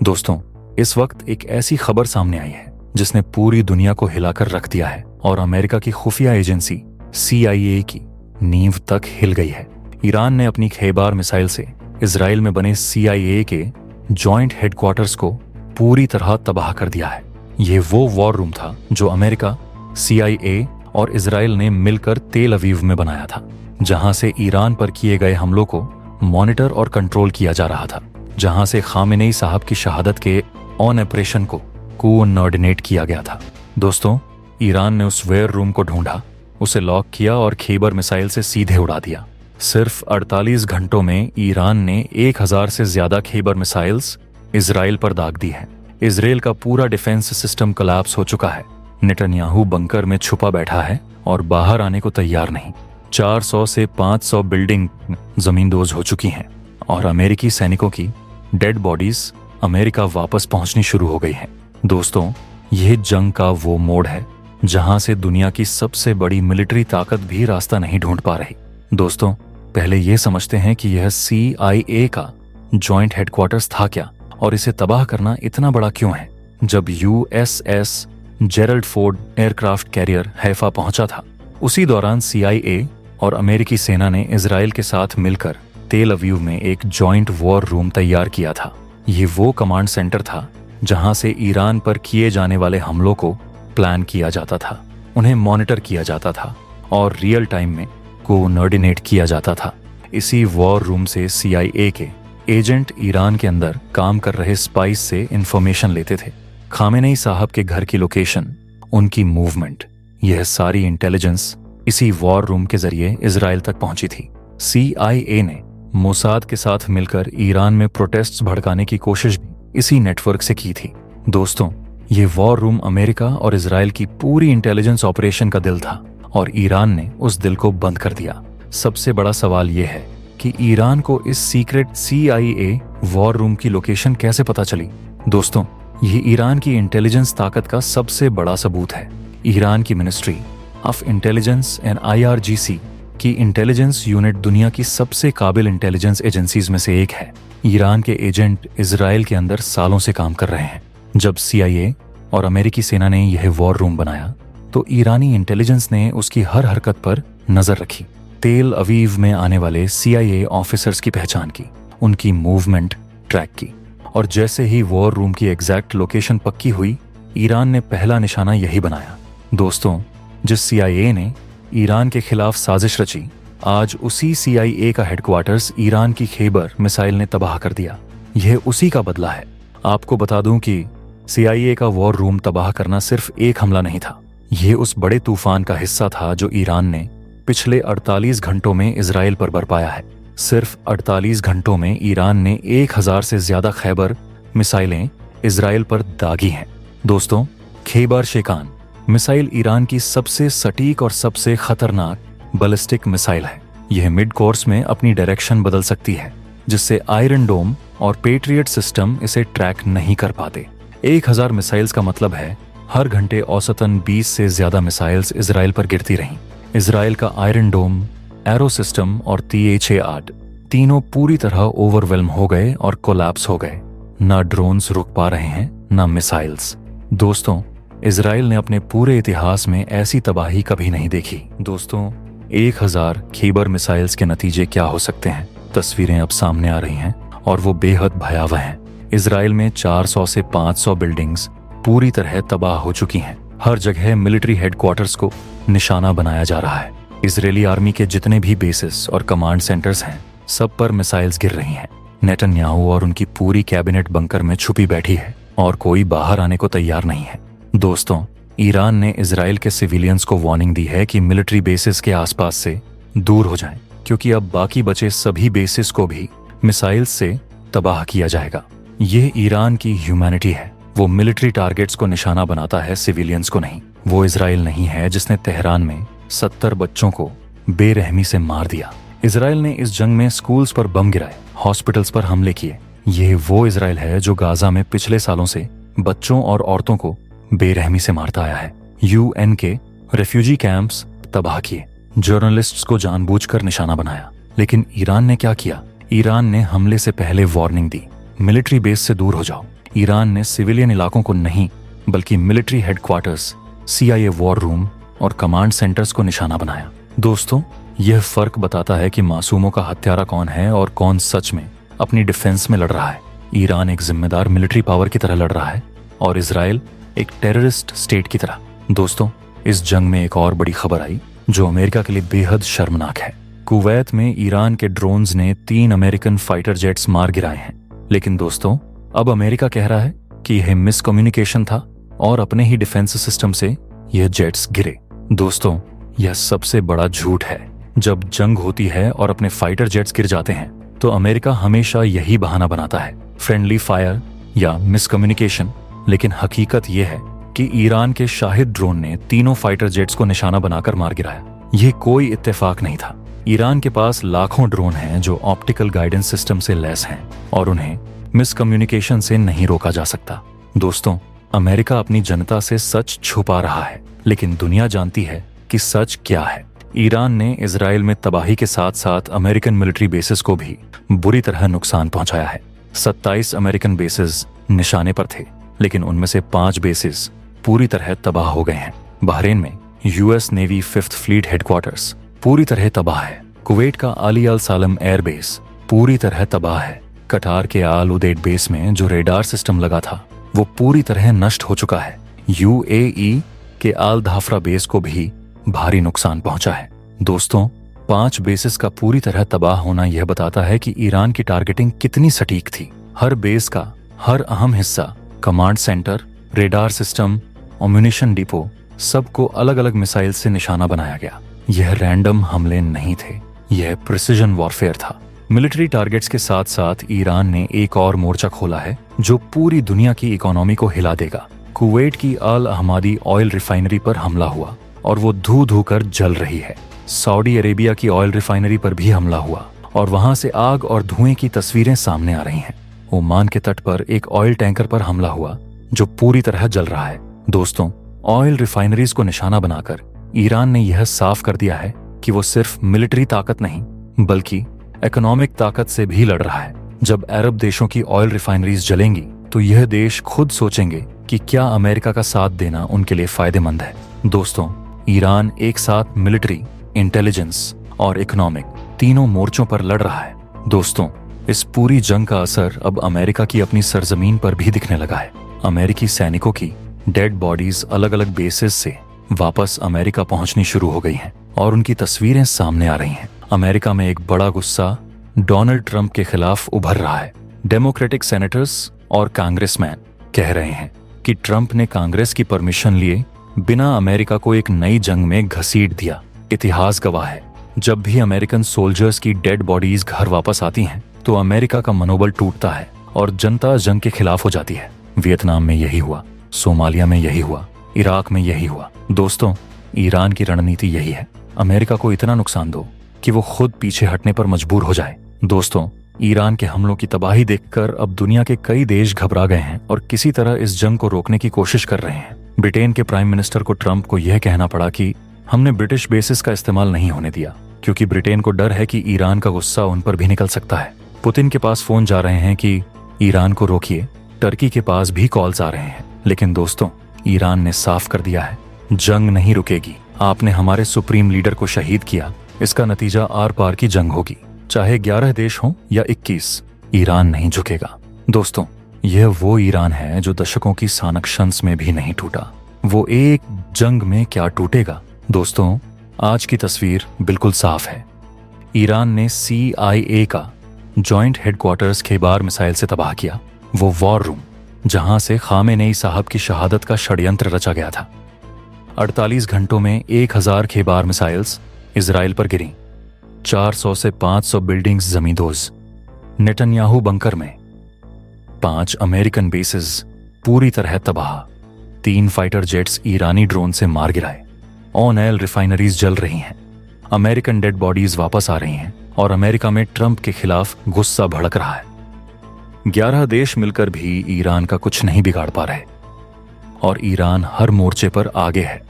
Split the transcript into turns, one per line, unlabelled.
दोस्तों, इस वक्त एक ऐसी खबर सामने आई है जिसने पूरी दुनिया को हिलाकर रख दिया है और अमेरिका की खुफिया एजेंसी CIA की नींव तक हिल गई है। ईरान ने अपनी खेबार मिसाइल से इजराइल में बने CIA के जॉइंट हेडक्वार्टर्स को पूरी तरह तबाह कर दिया है। यह वो वॉर रूम था जो अमेरिका, CIA और इजराइल ने मिलकर तेल अवीव में बनाया था, जहां से ईरान पर किए गए हमलों को मॉनिटर और कंट्रोल किया जा रहा था, जहां से खामेनेई साहब की शहादत के ऑन ऑपरेशन को कोऑर्डिनेट किया गया था। दोस्तों, ईरान ने उस वेयर रूम को ढूंढा, उसे लॉक किया और खेबर मिसाइल से सीधे उड़ा दिया। सिर्फ 48 घंटों में ईरान ने 1000 से ज्यादा खेबर मिसाइल्स इजराइल पर दाग दी है। इजराइल का पूरा डिफेंस सिस्टम कोलैप्स हो चुका है। नेतन्याहू बंकर में छुपा बैठा है और बाहर आने को तैयार नहीं। 400 से 500 बिल्डिंग जमींदोज हो चुकी हैं और अमेरिकी सैनिकों की डेड बॉडीज अमेरिका वापस पहुंचनी शुरू हो गई है। दोस्तों, यह जंग का वो मोड़ है जहां से दुनिया की सबसे बड़ी मिलिट्री ताकत भी रास्ता नहीं ढूंढ पा रही। दोस्तों, पहले यह समझते हैं कि यह CIA का जॉइंट हेडक्वार्टर्स था क्या और इसे तबाह करना इतना बड़ा क्यों है। जब USS Gerald Ford aircraft carrier Haifa पहुंचा था, उसी दौरान CIA और अमेरिकी सेना ने इजराइल के साथ मिलकर तेल अवीव में एक जॉइंट वॉर रूम तैयार किया था। ये वो कमांड सेंटर था जहां से ईरान पर किए जाने वाले हमलों को प्लान किया जाता था, उन्हें मॉनिटर किया जाता था और रियल टाइम में कोऑर्डिनेट किया जाता था। इसी वॉर रूम से CIA के एजेंट ईरान के अंदर काम कर रहे स्पाइस से इंफॉर्मेशन लेते थे। खामेनेई साहब के घर की लोकेशन, उनकी मूवमेंट, यह सारी इंटेलिजेंस इसी वॉर रूम के जरिए इजराइल तक पहुंची थी। CIA ने मोसाद के साथ मिलकर ईरान में प्रोटेस्ट्स भड़काने की कोशिश भी इसी नेटवर्क से की थी। दोस्तों, ये वॉर रूम अमेरिका और इजराइल की पूरी इंटेलिजेंस ऑपरेशन का दिल था और ईरान ने उस दिल को बंद कर दिया। सबसे बड़ा सवाल यह है कि ईरान को इस सीक्रेट CIA वॉर रूम की लोकेशन कैसे पता चली। दोस्तों, ये ईरान की इंटेलिजेंस ताकत का सबसे बड़ा सबूत है। ईरान की ministry of intelligence and IRGC की इंटेलिजेंस यूनिट दुनिया की सबसे काबिल इंटेलिजेंस एजेंसीज में से एक है। ईरान के एजेंट इजराइल के अंदर सालों से काम कर रहे हैं। जब CIA और अमेरिकी सेना ने यह वॉर रूम बनाया तो ईरानी इंटेलिजेंस ने उसकी हर हरकत पर नजर रखी। तेल अवीव में आने वाले CIA ऑफिसर्स की पहचान की, उनकी मूवमेंट ट्रैक की और जैसे ही वॉर रूम की एग्जैक्ट लोकेशन पक्की हुई, ईरान ने पहला निशाना यही बनाया। दोस्तों, जिस CIA ने ईरान के खिलाफ साजिश रची, आज उसी CIA का हेडक्वार्टर्स ईरान की खेबर मिसाइल ने तबाह कर दिया। यह उसी का बदला है। आपको बता दूं कि CIA का वॉर रूम तबाह करना सिर्फ एक हमला नहीं था, यह उस बड़े तूफान का हिस्सा था जो ईरान ने पिछले 48 घंटों में इजराइल पर बरपाया है। सिर्फ 48 घंटों में ईरान ने 1000 से ज्यादा खैबर मिसाइलें इजराइल पर दागी हैं। दोस्तों, खेबर शेकान मिसाइल ईरान की सबसे सटीक और सबसे खतरनाक बैलिस्टिक मिसाइल है। यह मिड कोर्स में अपनी डायरेक्शन बदल सकती है, जिससे आयरन डोम और पेट्रियट सिस्टम इसे ट्रैक नहीं कर पाते। 1000 मिसाइल्स का मतलब है हर घंटे औसतन 20 से ज्यादा मिसाइल्स इजराइल पर गिरती रहीं। इजराइल का आयरन डोम, एरो सिस्टम और THAAD तीनों पूरी तरह ओवरवेल्म हो गए और कोलैप्स हो गए। ना ड्रोन्स रुक पा रहे हैं, ना मिसाइल्स। दोस्तों, इजराइल ने अपने पूरे इतिहास में ऐसी तबाही कभी नहीं देखी। दोस्तों, 1000 खेबर मिसाइल्स के नतीजे क्या हो सकते हैं, तस्वीरें अब सामने आ रही हैं और वो बेहद भयावह हैं। इजराइल में 400 से 500 बिल्डिंग्स पूरी तरह तबाह हो चुकी हैं। हर जगह मिलिट्री हेडक्वार्टर्स को निशाना बनाया जा रहा है। इजरायली आर्मी के जितने भी बेसिस और कमांड सेंटर्स हैं, सब पर मिसाइल्स गिर रही हैं। नेतन्याहू और उनकी पूरी कैबिनेट बंकर में छुपी बैठी है और कोई बाहर आने को तैयार नहीं है। दोस्तों, ईरान ने इजराइल के सिविलियंस को वार्निंग दी है कि मिलिट्री बेसिस के आसपास से दूर हो जाएं, क्योंकि अब बाकी बचे सभी बेसिस को भी मिसाइल्स से तबाह किया जाएगा। यह ईरान की ह्यूमैनिटी है। वो मिलिट्री टारगेट्स को निशाना बनाता है, सिविलियंस को नहीं। वो इजराइल नहीं है जिसने तेहरान में 70 बच्चों को बेरहमी से मार दिया। इजराइल ने इस जंग में स्कूल्स पर बम गिराए, हॉस्पिटल्स पर हमले किए। यह वो इजराइल है जो गाजा में पिछले सालों से बच्चों और औरतों को बेरहमी से मारता आया है। UN के रेफ्यूजी कैंप्स तबाह किए, जर्नलिस्ट्स को जानबूझकर निशाना बनाया। लेकिन ईरान ने क्या किया? ईरान ने हमले से पहले वार्निंग दी, मिलिट्री बेस से दूर हो जाओ। ईरान ने सिविलियन इलाकों को नहीं बल्कि military headquarters, CIA war room और कमांड सेंटर्स को निशाना बनाया। दोस्तों, यह फर्क बताता है कि मासूमों का हत्यारा कौन है और कौन सच में अपनी डिफेंस में लड़ रहा है। ईरान एक जिम्मेदार मिलिट्री पावर की तरह लड़ रहा है और इजराइल एक टेररिस्ट स्टेट की तरह। दोस्तों, इस जंग में एक और बड़ी खबर आई जो अमेरिका के लिए बेहद शर्मनाक है। कुवैत में ईरान के ड्रोन्स ने 3 अमेरिकन फाइटर जेट्स मार गिराए हैं। लेकिन दोस्तों, अब अमेरिका कह रहा है कि यह मिसकम्युनिकेशन था और अपने ही डिफेंस सिस्टम से यह जेट्स गिरे। दोस्तों, यह सबसे बड़ा झूठ है। जब जंग होती है और अपने फाइटर जेट्स गिर जाते हैं तो अमेरिका हमेशा यही बहाना बनाता है, फ्रेंडली फायर या मिसकम्युनिकेशन। लेकिन हकीकत यह है कि ईरान के शाहिद ड्रोन ने तीनों फाइटर जेट्स को निशाना बनाकर मार गिराया। यह कोई इत्तेफाक नहीं था। ईरान के पास लाखों ड्रोन हैं जो ऑप्टिकल गाइडेंस सिस्टम से लैस हैं और उन्हें मिसकम्युनिकेशन से नहीं रोका जा सकता। दोस्तों, अमेरिका अपनी जनता से सच छुपा रहा है, लेकिन दुनिया जानती है कि सच क्या है। ईरान ने इजराइल में तबाही के साथ साथ अमेरिकन मिलिट्री बेसिस को भी बुरी तरह नुकसान पहुंचाया है। 27 अमेरिकन बेसिस निशाने पर थे, लेकिन उनमें से 5 बेसिस पूरी तरह तबाह हो गए हैं। बहरीन में US navy 5th fleet headquarters पूरी तरह तबाह है। कुवैत का अली अल सालम एयरबेस पूरी तरह तबाह है। कटार के आल उदैद बेस में जो रेडार सिस्टम लगा था वो पूरी तरह नष्ट हो चुका है। UAE के आल धाफरा बेस को भी भारी नुकसान पहुंचा है। दोस्तों, 5 बेसिस का पूरी तरह तबाह होना यह बताता है कि ईरान की टारगेटिंग कितनी सटीक थी। हर बेस का हर अहम हिस्सा, command centre, radar system, ammunition depot, सबको अलग अलग मिसाइल से निशाना बनाया गया। यह रैंडम हमले नहीं थे, यह प्रिसिजन वॉरफेयर था। मिलिट्री टारगेट्स के साथ साथ ईरान ने एक और मोर्चा खोला है जो पूरी दुनिया की इकोनॉमी को हिला देगा। कुवैत की अल अहमदी ऑयल रिफाइनरी पर हमला हुआ और वो धू धू कर जल रही है। सऊदी अरेबिया की ऑयल रिफाइनरी पर भी हमला हुआ और वहां से आग और धुएं की तस्वीरें सामने आ रही हैं। ओमान के तट पर एक ऑयल टैंकर पर हमला हुआ जो पूरी तरह जल रहा है। दोस्तों, ऑयल रिफाइनरीज को निशाना बनाकर ईरान ने यह साफ कर दिया है कि वो सिर्फ मिलिट्री ताकत नहीं बल्कि इकोनॉमिक ताकत से भी लड़ रहा है। जब अरब देशों की ऑयल रिफाइनरीज जलेंगी तो यह देश खुद सोचेंगे कि क्या अमेरिका का साथ देना उनके लिए फायदेमंद है। दोस्तों, ईरान एक साथ मिलिट्री, इंटेलिजेंस और इकोनॉमिक तीनों मोर्चों पर लड़ रहा है। दोस्तों, इस पूरी जंग का असर अब अमेरिका की अपनी सरजमीन पर भी दिखने लगा है। अमेरिकी सैनिकों की डेड बॉडीज अलग अलग बेसिस से वापस अमेरिका पहुंचनी शुरू हो गई हैं और उनकी तस्वीरें सामने आ रही हैं। अमेरिका में एक बड़ा गुस्सा डोनाल्ड ट्रंप के खिलाफ उभर रहा है। डेमोक्रेटिक सेनेटर्स और कांग्रेसमैन कह रहे हैं कि ट्रंप ने कांग्रेस की परमिशन लिए बिना अमेरिका को एक नई जंग में घसीट दिया। इतिहास गवाह है, जब भी अमेरिकन सोल्जर्स की डेड बॉडीज घर वापस आती हैं तो अमेरिका का मनोबल टूटता है और जनता जंग के खिलाफ हो जाती है। वियतनाम में यही हुआ, सोमालिया में यही हुआ, इराक में यही हुआ। दोस्तों, ईरान की रणनीति यही है, अमेरिका को इतना नुकसान दो कि वो खुद पीछे हटने पर मजबूर हो जाए। दोस्तों, ईरान के हमलों की तबाही देखकर अब दुनिया के कई देश घबरा गए हैं और किसी तरह इस जंग को रोकने की कोशिश कर रहे हैं। ब्रिटेन के प्राइम मिनिस्टर को ट्रंप को यह कहना पड़ा कि हमने ब्रिटिश बेसिस का इस्तेमाल नहीं होने दिया क्योंकि ब्रिटेन को डर है कि ईरान का गुस्सा उन पर भी निकल सकता है। पुतिन के पास फोन जा रहे हैं कि ईरान को रोकिए, टर्की के पास भी कॉल्स आ रहे हैं। लेकिन दोस्तों, ईरान ने साफ कर दिया है, जंग नहीं रुकेगी। आपने हमारे सुप्रीम लीडर को शहीद किया, इसका नतीजा आर पार की जंग होगी, चाहे 11 देश हों या 21, ईरान नहीं झुकेगा। दोस्तों, यह वो ईरान है जो दशकों की सानक्षंस में भी नहीं टूटा। वो एक जंग में क्या टूटेगा। दोस्तों, आज की तस्वीर बिल्कुल साफ है। ईरान ने CIA का जॉइंट हेडक्वार्टर्स खेबार मिसाइल से तबाह किया, वो वॉर रूम जहां से खामेनेई साहब की शहादत का षड्यंत्र रचा गया था। 48 घंटों में 1000 खेबार मिसाइल्स इजराइल पर गिरी। 400 से 500 बिल्डिंग्स जमींदोज। नेतन्याहू बंकर में 5 अमेरिकन बेसेस पूरी तरह तबाह। 3 फाइटर जेट्स ईरानी ड्रोन से मार गिराए। ऑयल रिफाइनरीज जल रही हैं। अमेरिकन डेड बॉडीज वापस आ रही हैं और अमेरिका में ट्रंप के खिलाफ गुस्सा भड़क रहा है। 11 देश मिलकर भी ईरान का कुछ नहीं बिगाड़ पा रहे और ईरान हर मोर्चे पर आगे है।